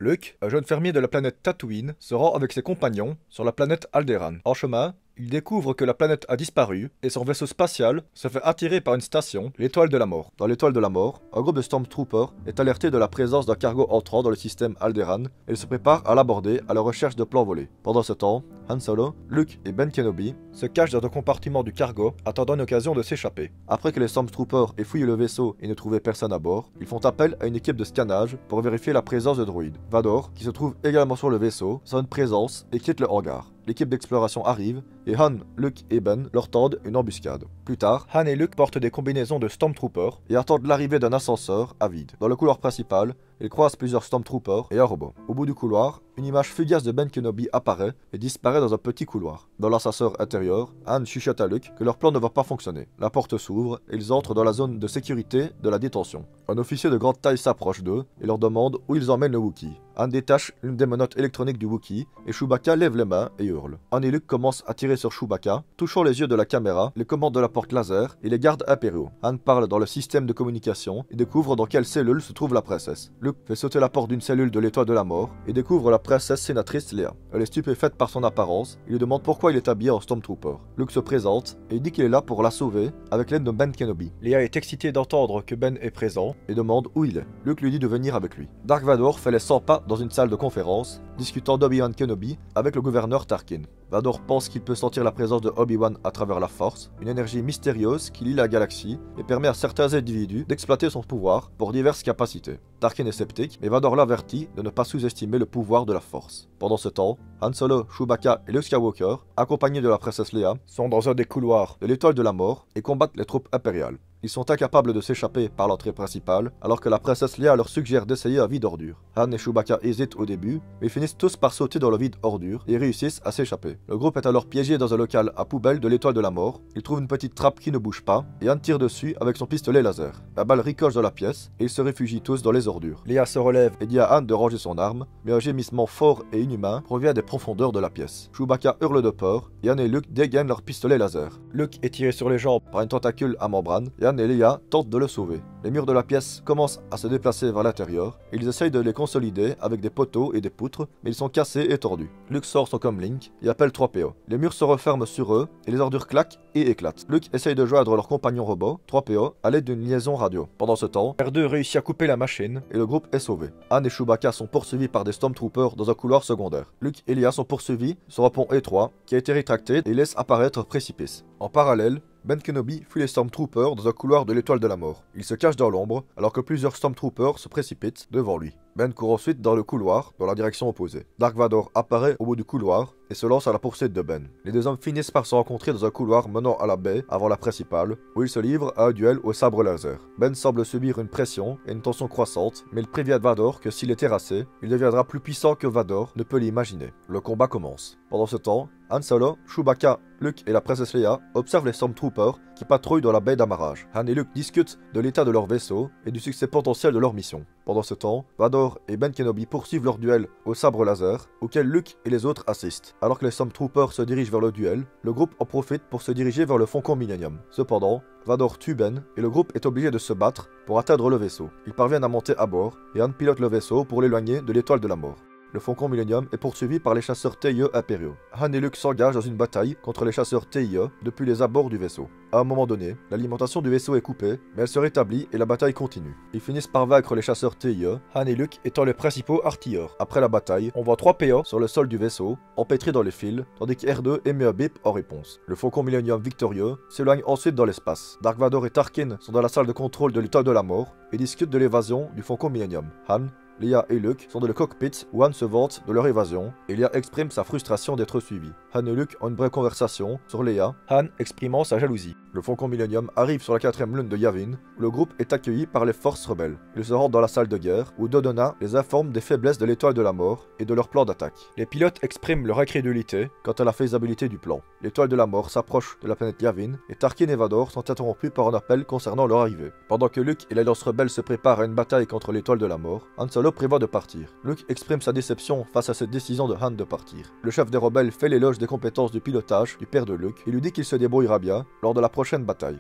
Luke, un jeune fermier de la planète Tatooine, se rend avec ses compagnons sur la planète Alderaan. En chemin, il découvre que la planète a disparu et son vaisseau spatial se fait attirer par une station, l'étoile de la mort. Dans l'étoile de la mort, un groupe de Stormtroopers est alerté de la présence d'un cargo entrant dans le système Alderaan et il se prépare à l'aborder à la recherche de plans volés. Pendant ce temps, Han Solo, Luke et Ben Kenobi se cachent dans un compartiment du cargo attendant une occasion de s'échapper. Après que les Stormtroopers aient fouillé le vaisseau et ne trouvé personne à bord, ils font appel à une équipe de scannage pour vérifier la présence de droïdes. Vador, qui se trouve également sur le vaisseau, sent une présence et quitte le hangar. L'équipe d'exploration arrive et Han, Luke et Ben leur tendent une embuscade. Plus tard, Han et Luke portent des combinaisons de Stormtroopers et attendent l'arrivée d'un ascenseur à vide. Dans le couloir principal, ils croisent plusieurs Stormtroopers et un robot. Au bout du couloir, une image fugace de Ben Kenobi apparaît et disparaît dans un petit couloir. Dans l'ascenseur intérieur, Han chuchote à Luke que leur plan ne va pas fonctionner. La porte s'ouvre et ils entrent dans la zone de sécurité de la détention. Un officier de grande taille s'approche d'eux et leur demande où ils emmènent le Wookiee. Han détache l'une des menottes électroniques du Wookiee et Chewbacca lève les mains et hurle. Han et Luke commencent à tirer sur Chewbacca, touchant les yeux de la caméra, les commandes de la porte laser et les gardes impériaux. Han parle dans le système de communication et découvre dans quelle cellule se trouve la princesse. Luke fait sauter la porte d'une cellule de l'étoile de la mort et découvre la princesse sénatrice Leia. Elle est stupéfaite par son apparence et lui demande pourquoi il est habillé en Stormtrooper. Luke se présente et dit qu'il est là pour la sauver avec l'aide de Ben Kenobi. Leia est excitée d'entendre que Ben est présent et demande où il est. Luke lui dit de venir avec lui. Dark Vador fait les 100 pas dans une salle de conférence, discutant d'Obi-Wan Kenobi avec le gouverneur Tarkin. Vador pense qu'il peut sentir la présence de Obi-Wan à travers la Force, une énergie mystérieuse qui lie la galaxie et permet à certains individus d'exploiter son pouvoir pour diverses capacités. Tarkin est sceptique, mais Vador l'avertit de ne pas sous-estimer le pouvoir de la Force. Pendant ce temps, Han Solo, Chewbacca et Luke Skywalker, accompagnés de la princesse Leia, sont dans un des couloirs de l'étoile de la mort et combattent les troupes impériales. Ils sont incapables de s'échapper par l'entrée principale, alors que la princesse Leia leur suggère d'essayer un vide ordure. Han et Chewbacca hésitent au début, mais finissent tous par sauter dans le vide ordure et réussissent à s'échapper. Le groupe est alors piégé dans un local à poubelle de l'étoile de la mort. Ils trouvent une petite trappe qui ne bouge pas, et Han tire dessus avec son pistolet laser. La balle ricoche dans la pièce, et ils se réfugient tous dans les ordures. Leia se relève et dit à Han de ranger son arme, mais un gémissement fort et inhumain provient des profondeurs de la pièce. Chewbacca hurle de peur, et Han et Luke dégainent leur pistolet laser. Luke est tiré sur les jambes par une tentacule à membrane, et Han et Leia tentent de le sauver. Les murs de la pièce commencent à se déplacer vers l'intérieur, et ils essayent de les consolider avec des poteaux et des poutres, mais ils sont cassés et tordus. Luke sort son comlink et appelle 3PO. Les murs se referment sur eux, et les ordures claquent et éclatent. Luke essaye de joindre leur compagnon robot, 3PO, à l'aide d'une liaison radio. Pendant ce temps, R2 réussit à couper la machine, et le groupe est sauvé. Han et Chewbacca sont poursuivis par des Stormtroopers dans un couloir secondaire. Luke et Leia sont poursuivis sur un pont étroit, qui a été rétracté et laisse apparaître un précipice. En parallèle, Ben Kenobi fuit les Stormtroopers dans un couloir de l'étoile de la mort. Il se cache dans l'ombre, alors que plusieurs Stormtroopers se précipitent devant lui. Ben court ensuite dans le couloir, dans la direction opposée. Dark Vador apparaît au bout du couloir et se lance à la poursuite de Ben. Les deux hommes finissent par se rencontrer dans un couloir menant à la baie avant la principale, où ils se livrent à un duel au sabre laser. Ben semble subir une pression et une tension croissante, mais il prévient Vador que s'il est terrassé, il deviendra plus puissant que Vador ne peut l'imaginer. Le combat commence. Pendant ce temps, Han Solo, Chewbacca, Luke et la princesse Leia observent les Stormtroopers qui patrouillent dans la baie d'amarrage. Han et Luke discutent de l'état de leur vaisseau et du succès potentiel de leur mission. Pendant ce temps, Vador et Ben Kenobi poursuivent leur duel au sabre laser, auquel Luke et les autres assistent. Alors que les Stormtroopers se dirigent vers le duel, le groupe en profite pour se diriger vers le Faucon Millenium. Cependant, Vador tue Ben et le groupe est obligé de se battre pour atteindre le vaisseau. Ils parviennent à monter à bord et Han pilote le vaisseau pour l'éloigner de l'étoile de la mort. Le Faucon Millenium est poursuivi par les chasseurs TIE impériaux. Han et Luke s'engagent dans une bataille contre les chasseurs TIE depuis les abords du vaisseau. À un moment donné, l'alimentation du vaisseau est coupée, mais elle se rétablit et la bataille continue. Ils finissent par vaincre les chasseurs TIE, Han et Luke étant les principaux artilleurs. Après la bataille, on voit 3 PO sur le sol du vaisseau, empêtrés dans les fils, tandis que R2 émet un bip en réponse. Le Faucon Millenium victorieux s'éloigne ensuite dans l'espace. Dark Vador et Tarkin sont dans la salle de contrôle de l'étoile de la mort et discutent de l'évasion du Faucon Millenium. Han, Leia et Luke sont dans le cockpit où Han se vante de leur évasion et Leia exprime sa frustration d'être suivie. Han et Luke ont une brève conversation sur Leia, Han exprimant sa jalousie. Le Faucon Millenium arrive sur la 4ème lune de Yavin où le groupe est accueilli par les forces rebelles. Ils se rendent dans la salle de guerre où Dodonna les informe des faiblesses de l'étoile de la mort et de leur plan d'attaque. Les pilotes expriment leur incrédulité quant à la faisabilité du plan. L'étoile de la mort s'approche de la planète Yavin et Tarkin et Vador sont interrompus par un appel concernant leur arrivée. Pendant que Luke et l'Alliance rebelle se préparent à une bataille contre l'étoile de la mort, Han Solo prévoit de partir. Luke exprime sa déception face à cette décision de Han de partir. Le chef des rebelles fait l'éloge des compétences du pilotage du père de Luke et lui dit qu'il se débrouillera bien lors de la prochaine bataille.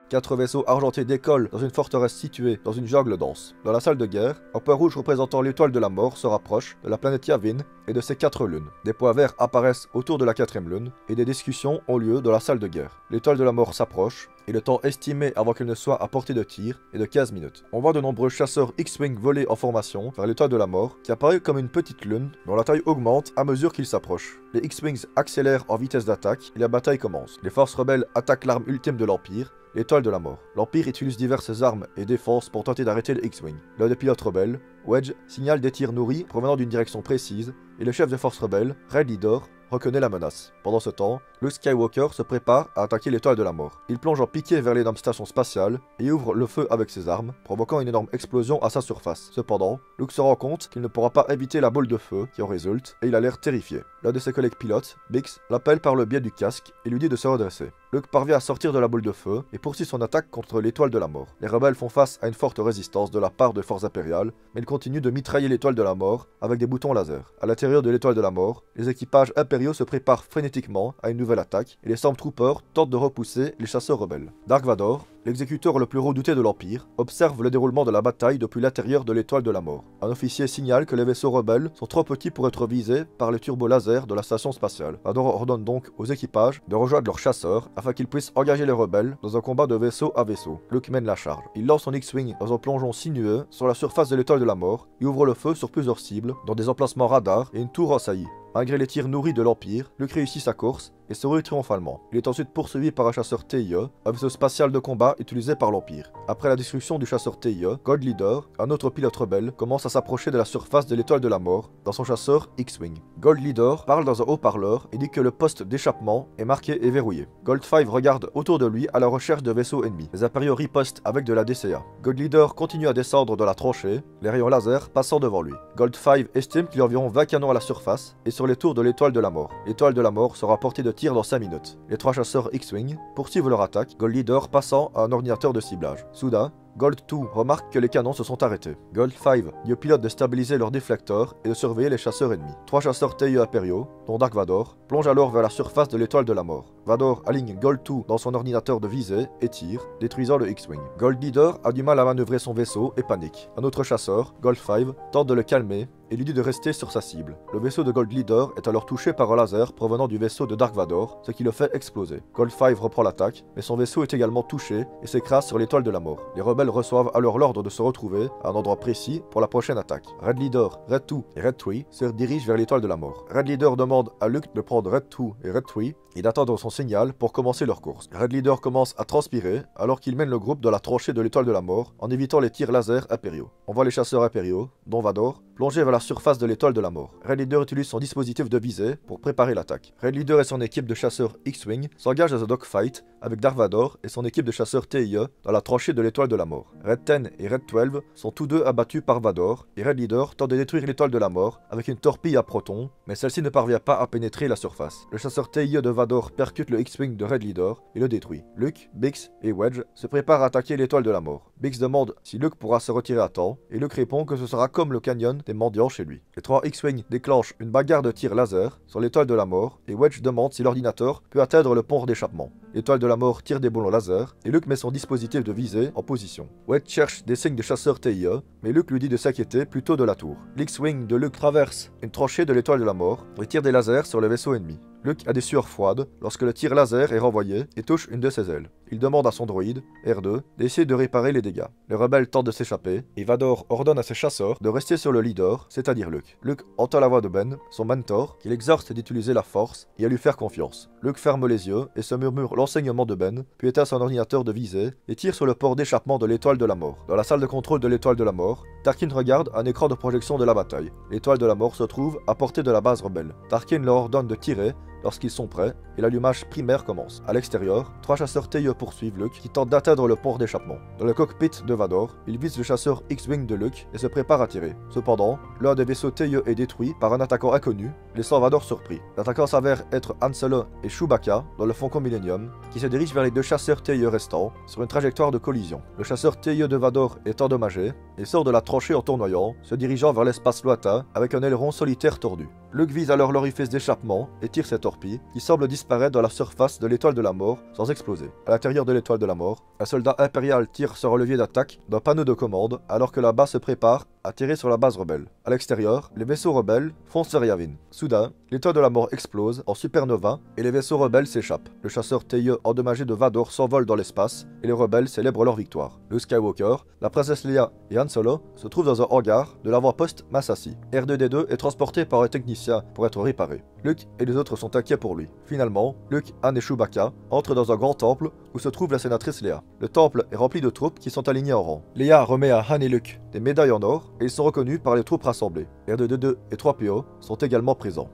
4 vaisseaux argentés décollent dans une forteresse située dans une jungle dense. Dans la salle de guerre, un point rouge représentant l'étoile de la mort se rapproche de la planète Yavin et de ses 4 lunes. Des points verts apparaissent autour de la 4e lune et des discussions ont lieu dans la salle de guerre. L'étoile de la mort s'approche et le temps estimé avant qu'elle ne soit à portée de tir est de 15 minutes. On voit de nombreux chasseurs X-Wing voler en formation vers l'étoile de la mort qui apparaît comme une petite lune dont la taille augmente à mesure qu'ils s'approchent. Les X-Wings accélèrent en vitesse d'attaque et la bataille commence. Les forces rebelles attaquent l'arme ultime de l'Empire, l'étoile de la mort. L'Empire utilise diverses armes et défenses pour tenter d'arrêter les X-Wing. L'un des pilotes rebelles, Wedge, signale des tirs nourris provenant d'une direction précise et le chef des forces rebelles, Red Leader, reconnaît la menace. Pendant ce temps, Luke Skywalker se prépare à attaquer l'étoile de la mort. Il plonge en piqué vers l'énorme station spatiale et ouvre le feu avec ses armes, provoquant une énorme explosion à sa surface. Cependant, Luke se rend compte qu'il ne pourra pas éviter la boule de feu qui en résulte et il a l'air terrifié. L'un de ses collègues pilotes, Bix, l'appelle par le biais du casque et lui dit de se redresser. Luke parvient à sortir de la boule de feu et poursuit son attaque contre l'étoile de la mort. Les rebelles font face à une forte résistance de la part de forces impériales, mais ils continuent de mitrailler l'étoile de la mort avec des boutons laser. À l'intérieur de l'étoile de la mort, les équipages impériaux se préparent frénétiquement à une nouvelle attaque et les Stormtroopers tentent de repousser les chasseurs rebelles. Dark Vador, l'exécuteur le plus redouté de l'Empire, observe le déroulement de la bataille depuis l'intérieur de l'étoile de la mort. Un officier signale que les vaisseaux rebelles sont trop petits pour être visés par les turbolaser de la station spatiale. Vador ordonne donc aux équipages de rejoindre leurs chasseurs afin qu'ils puissent engager les rebelles dans un combat de vaisseau à vaisseau. Luke mène la charge. Il lance son X-Wing dans un plongeon sinueux sur la surface de l'étoile de la mort et ouvre le feu sur plusieurs cibles, dont des emplacements radars et une tour assaillie. Malgré les tirs nourris de l'Empire, Luke réussit sa course et se rue triomphalement. Il est ensuite poursuivi par un chasseur TIE, un vaisseau spatial de combat utilisé par l'Empire. Après la destruction du chasseur TIE, Gold Leader, un autre pilote rebelle, commence à s'approcher de la surface de l'étoile de la mort dans son chasseur X-Wing. Gold Leader parle dans un haut-parleur et dit que le poste d'échappement est marqué et verrouillé. Gold 5 regarde autour de lui à la recherche de vaisseaux ennemis. Les impériaux ripostent avec de la DCA. Gold Leader continue à descendre dans la tranchée, les rayons laser passant devant lui. Gold 5 estime qu'il y a environ 20 canons à la surface et sur les tours de l'étoile de la mort. L'étoile de la mort sera portée de tir dans 5 minutes. Les 3 chasseurs X-Wing poursuivent leur attaque, Gold Leader passant à un ordinateur de ciblage. Soudain, Gold 2 remarque que les canons se sont arrêtés. Gold 5 dit aux pilotes de stabiliser leurs déflecteurs et de surveiller les chasseurs ennemis. 3 chasseurs TIE impériaux, dont Dark Vador, plongent alors vers la surface de l'étoile de la mort. Vador aligne Gold 2 dans son ordinateur de visée et tire, détruisant le X-Wing. Gold Leader a du mal à manœuvrer son vaisseau et panique. Un autre chasseur, Gold 5, tente de le calmer et lui dit de rester sur sa cible. Le vaisseau de Gold Leader est alors touché par un laser provenant du vaisseau de Dark Vador, ce qui le fait exploser. Gold 5 reprend l'attaque, mais son vaisseau est également touché et s'écrase sur l'étoile de la mort. Les rebelles reçoivent alors l'ordre de se retrouver à un endroit précis pour la prochaine attaque. Red Leader, Red 2 et Red 3 se dirigent vers l'étoile de la mort. Red Leader demande à Luke de prendre Red 2 et Red 3 et d'attendre son signal pour commencer leur course. Red Leader commence à transpirer alors qu'il mène le groupe dans la tranchée de l'étoile de la mort en évitant les tirs laser impériaux. On voit les chasseurs impériaux, dont Vador, plonger vers la surface de l'étoile de la mort. Red Leader utilise son dispositif de visée pour préparer l'attaque. Red Leader et son équipe de chasseurs X-Wing s'engagent dans un dogfight avec Dark Vador et son équipe de chasseurs TIE dans la tranchée de l'étoile de la mort. Red 10 et Red 12 sont tous deux abattus par Vador et Red Leader tente de détruire l'étoile de la mort avec une torpille à protons, mais celle-ci ne parvient pas à pénétrer la surface. Le chasseur TIE de Vador percute le X-Wing de Red Leader et le détruit. Luke, Bix et Wedge se préparent à attaquer l'étoile de la mort. Bix demande si Luke pourra se retirer à temps et Luke répond que ce sera comme le canyon des mendiants chez lui. Les 3 X-Wing déclenchent une bagarre de tir laser sur l'étoile de la mort et Wedge demande si l'ordinateur peut atteindre le pont d'échappement. L'étoile de la mort tire des boulons laser et Luke met son dispositif de visée en position. Wedge cherche des signes de chasseurs TIE, mais Luke lui dit de s'inquiéter plutôt de la tour. L'X-Wing de Luke traverse une tranchée de l'étoile de la mort et tire des lasers sur le vaisseau ennemi. Luke a des sueurs froides lorsque le tir laser est renvoyé et touche une de ses ailes. Il demande à son droïde, R2, d'essayer de réparer les dégâts. Les rebelles tentent de s'échapper et Vador ordonne à ses chasseurs de rester sur le leader, c'est-à-dire Luke. Luke entend la voix de Ben, son mentor, qui l'exhorte d'utiliser la force et à lui faire confiance. Luke ferme les yeux et se murmure l'enseignement de Ben, puis éteint son ordinateur de visée et tire sur le port d'échappement de l'étoile de la mort. Dans la salle de contrôle de l'étoile de la mort, Tarkin regarde un écran de projection de la bataille. L'étoile de la mort se trouve à portée de la base rebelle. Tarkin leur ordonne de tirer lorsqu'ils sont prêts et l'allumage primaire commence. À l'extérieur, 3 chasseurs TIE poursuivent Luke qui tente d'atteindre le port d'échappement. Dans le cockpit de Vador, il vise le chasseur X-Wing de Luke et se prépare à tirer. Cependant, l'un des vaisseaux TIE est détruit par un attaquant inconnu, laissant Vador surpris. L'attaquant s'avère être Han Solo et Chewbacca dans le Falcon Millennium, qui se dirigent vers les 2 chasseurs TIE restants sur une trajectoire de collision. Le chasseur TIE de Vador est endommagé et sort de la tranchée en tournoyant, se dirigeant vers l'espace lointain avec un aileron solitaire tordu. Luke vise alors l'orifice d'échappement et tire ses torpilles, qui semblent disparaître dans la surface de l'étoile de la mort sans exploser. À l'intérieur de l'étoile de la mort, un soldat impérial tire sur un levier d'attaque d'un panneau de commande alors que la base se prépare à tirer sur la base rebelle. À l'extérieur, les vaisseaux rebelles foncent sur Yavin. Soudain, l'étoile de la mort explose en supernova et les vaisseaux rebelles s'échappent. Le chasseur Teye endommagé de Vador s'envole dans l'espace et les rebelles célèbrent leur victoire. Luke Skywalker, la princesse Leia et Han Solo se trouvent dans un hangar de l'avant-poste Massassi. R2-D2 est transporté par un technicien pour être réparé. Luke et les autres sont inquiets pour lui. Finalement, Luke, Han et Chewbacca entrent dans un grand temple où se trouve la sénatrice Leia. Le temple est rempli de troupes qui sont alignées en rang. Leia remet à Han et Luke des médailles en or et ils sont reconnus par les troupes rassemblées. R2-D2 et 3PO sont également présents.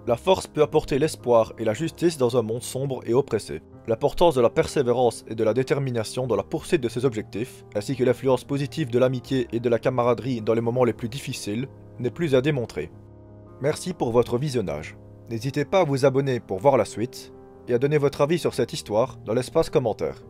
La force peut apporter l'espoir et la justice dans un monde sombre et oppressé. L'importance de la persévérance et de la détermination dans la poursuite de ses objectifs, ainsi que l'influence positive de l'amitié et de la camaraderie dans les moments les plus difficiles, n'est plus à démontrer. Merci pour votre visionnage. N'hésitez pas à vous abonner pour voir la suite, et à donner votre avis sur cette histoire dans l'espace commentaire.